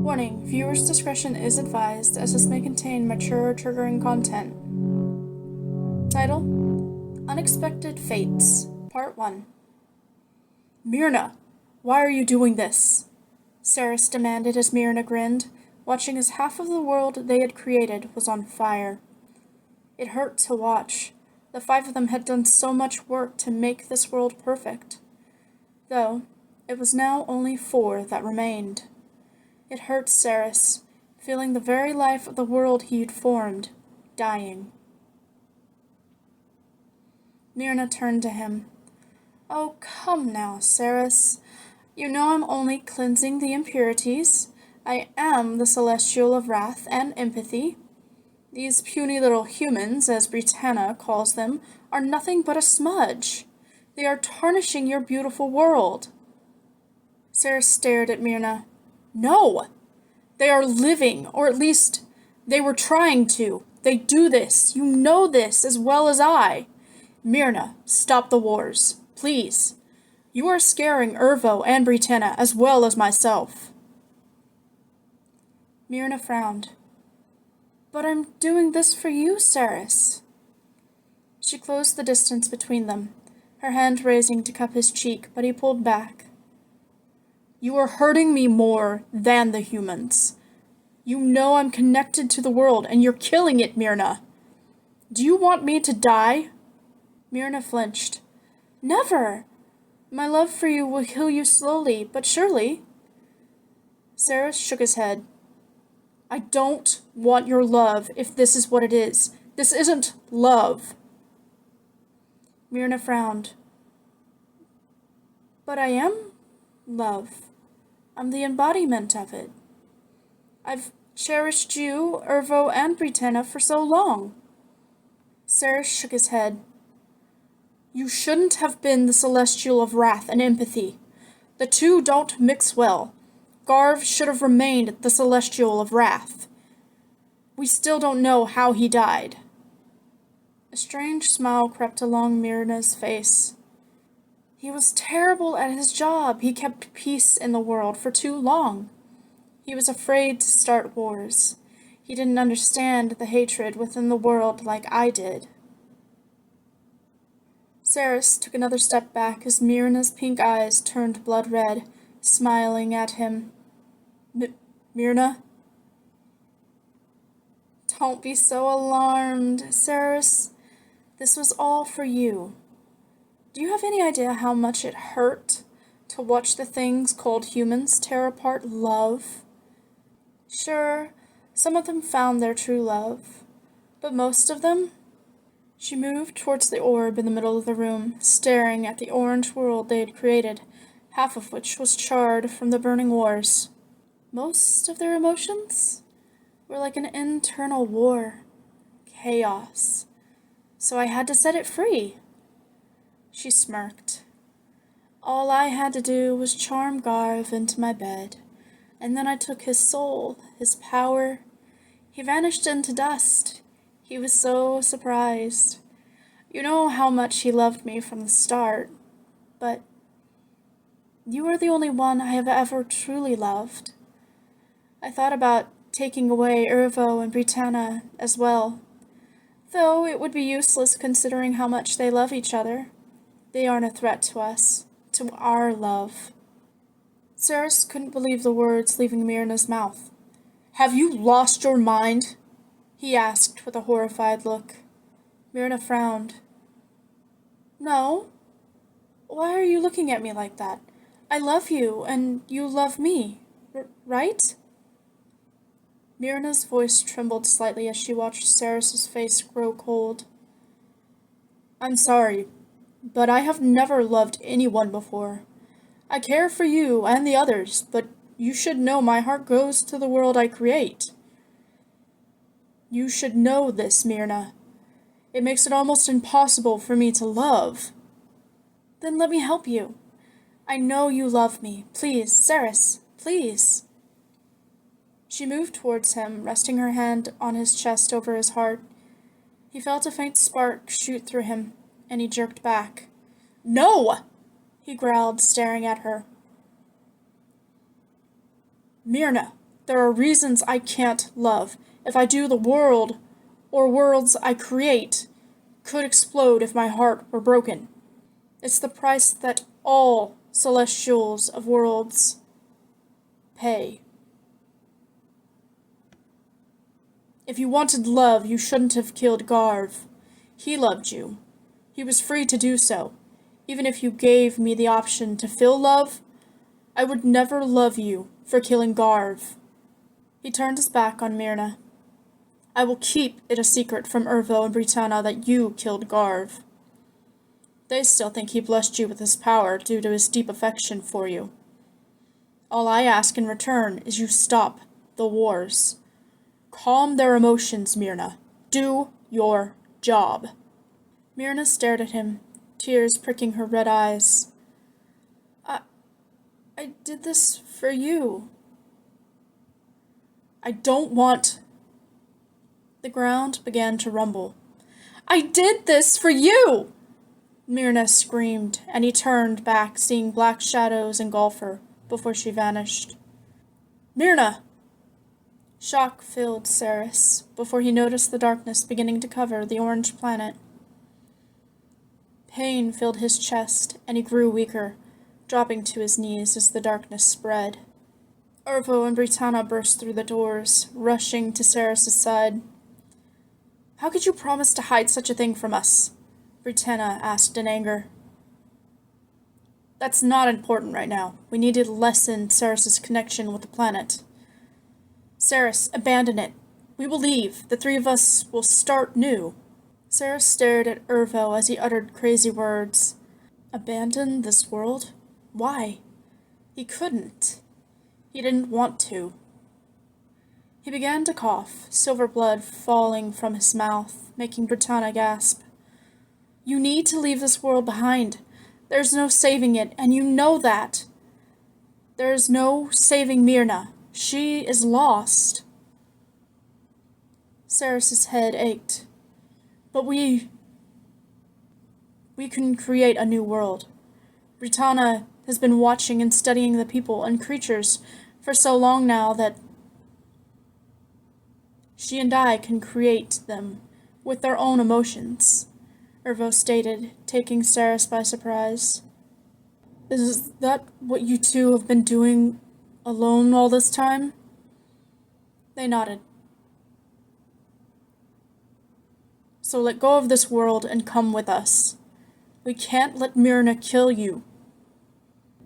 Warning, viewers' discretion is advised as this may contain mature or triggering content. Title: Unexpected Fates, Part 1. Myrna, why are you doing this? Ceres demanded as Myrna grinned, watching as half of the world they had created was on fire. It hurt to watch. The five of them had done so much work to make this world perfect. Though, it was now only four that remained. It hurt Ceres, feeling the very life of the world he'd formed, dying. Myrna turned to him. Oh, come now, Ceres. You know I'm only cleansing the impurities. I am the Celestial of Wrath and Empathy. These puny little humans, as Britannia calls them, are nothing but a smudge. They are tarnishing your beautiful world. Ceres stared at Myrna. No! They are living, or at least, they were trying to. They do this. You know this as well as I. Myrna, stop the wars. Please. You are scaring Ervo and Britannia as well as myself. Myrna frowned. But I'm doing this for you, Ceres. She closed the distance between them, her hand raising to cup his cheek, but he pulled back. You are hurting me more than the humans. You know I'm connected to the world, and you're killing it, Myrna. Do you want me to die? Myrna flinched. Never! My love for you will heal you slowly, but surely. Ceres shook his head. I don't want your love if this is what it is. This isn't love. Myrna frowned. But I am love. I'm the embodiment of it. I've cherished you, Ervo, and Britannia for so long. Ceres shook his head. You shouldn't have been the Celestial of Wrath and Empathy. The two don't mix well. Garv should have remained the Celestial of Wrath. We still don't know how he died. A strange smile crept along Myrna's face. He was terrible at his job. He kept peace in the world for too long. He was afraid to start wars. He didn't understand the hatred within the world like I did. Ceres took another step back as Myrna's pink eyes turned blood red, smiling at him. Myrna? Don't be so alarmed, Ceres. This was all for you. Do you have any idea how much it hurt to watch the things called humans tear apart love? Sure, some of them found their true love, but most of them? She moved towards the orb in the middle of the room, staring at the orange world they had created, half of which was charred from the burning wars. Most of their emotions were like an internal war, chaos, so I had to set it free. She smirked. All I had to do was charm Garv into my bed, and then I took his soul, his power. He vanished into dust. He was so surprised. You know how much he loved me from the start, but you are the only one I have ever truly loved. I thought about taking away Ervo and Britannia as well, though it would be useless considering how much they love each other. They aren't a threat to us, to our love. Ceres couldn't believe the words leaving Myrna's mouth. Have you lost your mind? He asked with a horrified look. Myrna frowned. No. Why are you looking at me like that? I love you, and you love me, right? Myrna's voice trembled slightly as she watched Ceres' face grow cold. I'm sorry, but I have never loved anyone before. I care for you and the others, but you should know my heart goes to the world I create. You should know this, Myrna. It makes it almost impossible for me to love. Then let me help you. I know you love me. Please, Ceres, please. She moved towards him, resting her hand on his chest over his heart. He felt a faint spark shoot through him, and he jerked back. No! He growled, staring at her. Myrna, There are reasons I can't love. If I do, the world, or worlds I create, could explode if my heart were broken. It's the price that all celestials of worlds pay. If you wanted love, you shouldn't have killed Garv. He loved you. He was free to do so. Even if you gave me the option to feel love, I would never love you for killing Garv. He turned his back on Myrna. I will keep it a secret from Ervo and Britannia that you killed Garv. They still think he blessed you with his power due to his deep affection for you. All I ask in return is you stop the wars. Calm their emotions, Myrna. Do your job. Myrna stared at him, tears pricking her red eyes. I did this for you. I don't want... The ground began to rumble. I did this for you! Myrna screamed, and he turned back, seeing black shadows engulf her before she vanished. Myrna! Shock filled Saris before he noticed the darkness beginning to cover the orange planet. Pain filled his chest, and he grew weaker, dropping to his knees as the darkness spread. Ervo and Britannia burst through the doors, rushing to Saris' side. How could you promise to hide such a thing from us? Britannia asked in anger. That's not important right now. We need to lessen Saris' connection with the planet. Saris, abandon it. We will leave. The three of us will start new. Saris stared at Ervo as he uttered crazy words. Abandon this world? Why? He couldn't. He didn't want to. He began to cough, silver blood falling from his mouth, making Britannia gasp. You need to leave this world behind. There's no saving it, and you know that. There's no saving Myrna. She is lost. Saris' head ached. But we can create a new world. Britannia has been watching and studying the people and creatures for so long now that she and I can create them with their own emotions, Ervo stated, taking Saris by surprise. Is that what you two have been doing alone all this time? They nodded. So let go of this world and come with us. We can't let Myrna kill you.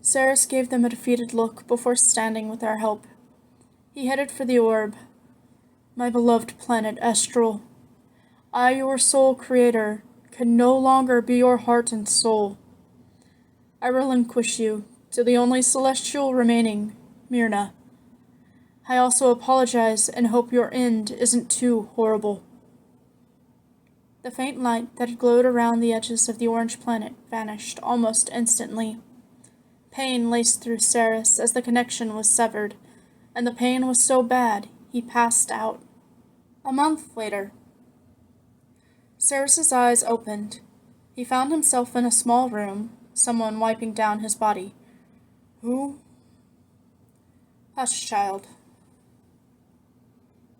Saris gave them a defeated look before standing with our help. He headed for the orb. My beloved planet Estral, I, your sole creator, can no longer be your heart and soul. I relinquish you to the only celestial remaining, Myrna. I also apologize and hope your end isn't too horrible. The faint light that had glowed around the edges of the orange planet vanished almost instantly. Pain laced through Saris as the connection was severed, and the pain was so bad he passed out. A month later, Saris' eyes opened. He found himself in a small room, someone wiping down his body. Who? Hush, child.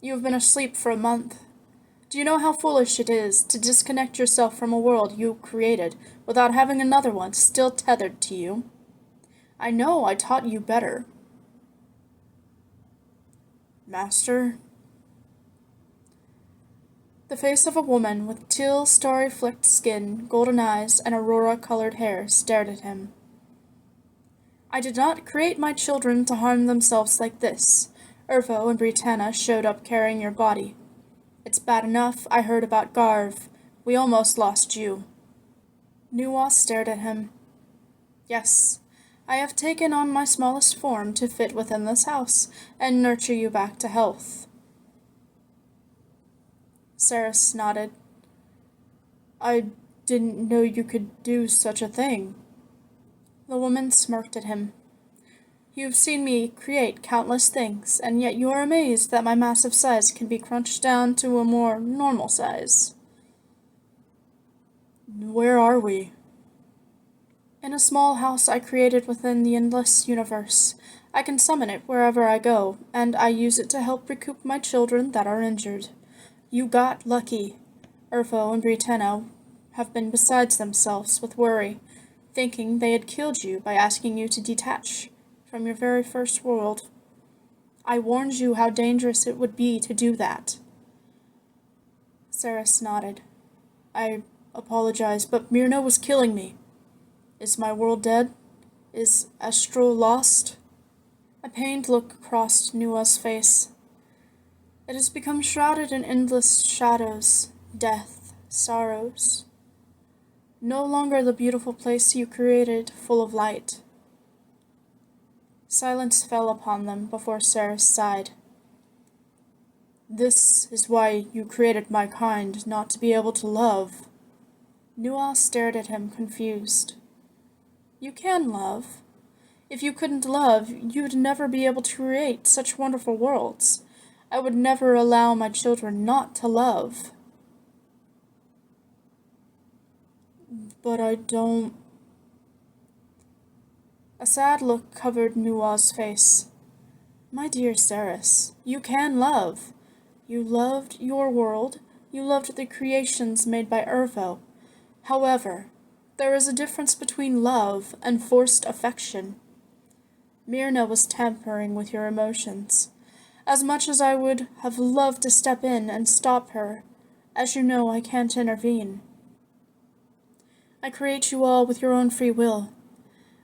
You have been asleep for a month. Do you know how foolish it is to disconnect yourself from a world you created without having another one still tethered to you? I know I taught you better. Master? The face of a woman with teal, starry-flecked skin, golden eyes, and aurora-colored hair stared at him. I did not create my children to harm themselves like this. Ervo and Britannia showed up carrying your body. It's bad enough I heard about Garv. We almost lost you. Nuwa stared at him. Yes, I have taken on my smallest form to fit within this house and nurture you back to health. Saris nodded. I didn't know you could do such a thing. The woman smirked at him. You've seen me create countless things, and yet you are amazed that my massive size can be crunched down to a more normal size. Where are we? In a small house I created within the endless universe. I can summon it wherever I go, and I use it to help recoup my children that are injured. You got lucky. Urfo and Britannia have been beside themselves with worry, thinking they had killed you by asking you to detach from your very first world. I warned you how dangerous it would be to do that. Ceres nodded. I apologize, but Myrna was killing me. Is my world dead? Is Astral lost? A pained look crossed Nua's face. It has become shrouded in endless shadows, death, sorrows. No longer the beautiful place you created, full of light. Silence fell upon them before Ceres sighed. This is why you created my kind, not to be able to love. Nua stared at him, confused. You can love. If you couldn't love, you'd never be able to create such wonderful worlds. I would never allow my children not to love. But I don't... A sad look covered Nua's face. My dear Ceres, you can love. You loved your world. You loved the creations made by Urvo. However, there is a difference between love and forced affection. Myrna was tampering with your emotions. As much as I would have loved to step in and stop her, as you know, I can't intervene. I create you all with your own free will.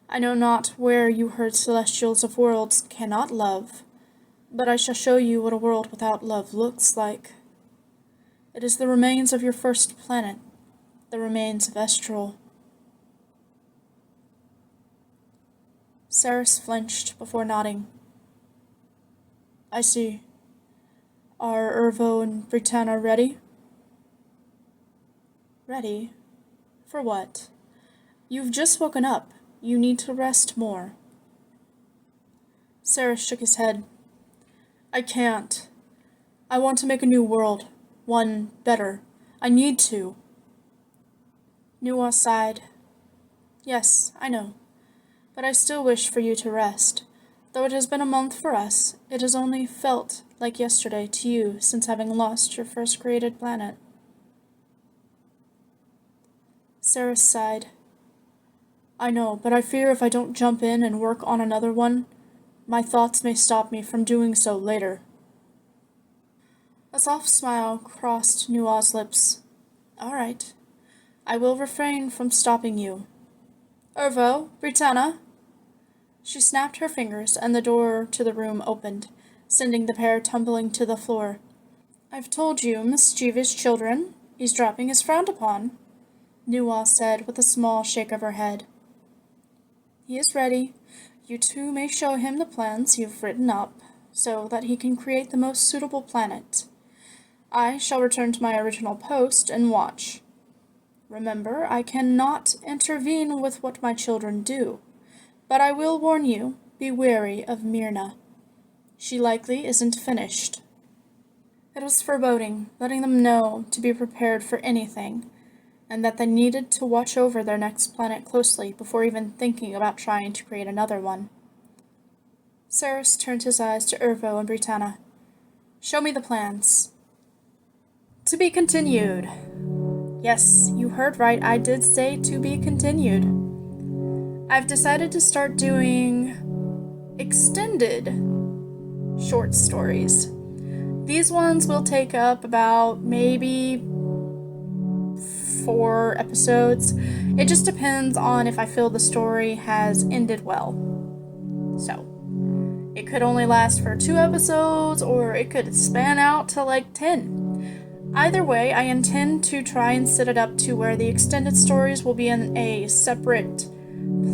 I know not where you heard celestials of worlds cannot love, but I shall show you what a world without love looks like. It is the remains of your first planet, the remains of Estral. Ceres flinched before nodding. I see. Are Urvo and Britannia ready? Ready? For what? You've just woken up. You need to rest more. Ceres shook his head. I can't. I want to make a new world. One better. I need to. Nua sighed. Yes, I know. But I still wish for you to rest. Though it has been a month for us, it has only felt like yesterday to you since having lost your first created planet. Ceres sighed. I know, but I fear if I don't jump in and work on another one, my thoughts may stop me from doing so later. A soft smile crossed Nua's lips. All right. I will refrain from stopping you. Urvo, Britannia. She snapped her fingers, and the door to the room opened, sending the pair tumbling to the floor. I've told you, mischievous children, eavesdropping is frowned upon, Nua said with a small shake of her head. He is ready. You two may show him the plans you've written up, so that he can create the most suitable planet. I shall return to my original post and watch. Remember, I cannot intervene with what my children do, but I will warn you, be wary of Myrna. She likely isn't finished. It was foreboding, letting them know to be prepared for anything, and that they needed to watch over their next planet closely before even thinking about trying to create another one. Ceres turned his eyes to Urvo and Britannia. Show me the plans. To be continued. Yes, you heard right, I did say to be continued. I've decided to start doing extended short stories. These ones will take up about maybe 4 episodes. It just depends on if I feel the story has ended well. So, it could only last for 2 episodes, or it could span out to like 10. Either way, I intend to try and set it up to where the extended stories will be in a separate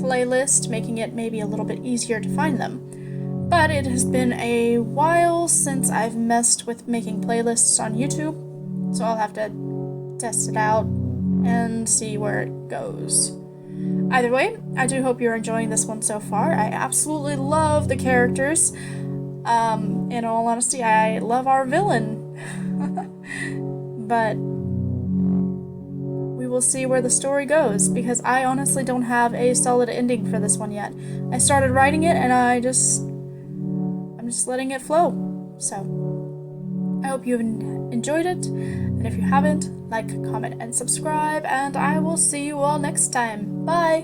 playlist, making it maybe a little bit easier to find them. But it has been a while since I've messed with making playlists on YouTube, so I'll have to test it out and see where it goes. Either way, I do hope you're enjoying this one so far. I absolutely love the characters. In all honesty, I love our villain. But we will see where the story goes, because I honestly don't have a solid ending for this one yet. I started writing it and I just just letting it flow. So, I hope you've enjoyed it, and if you haven't, like, comment, and subscribe, and I will see you all next time. Bye!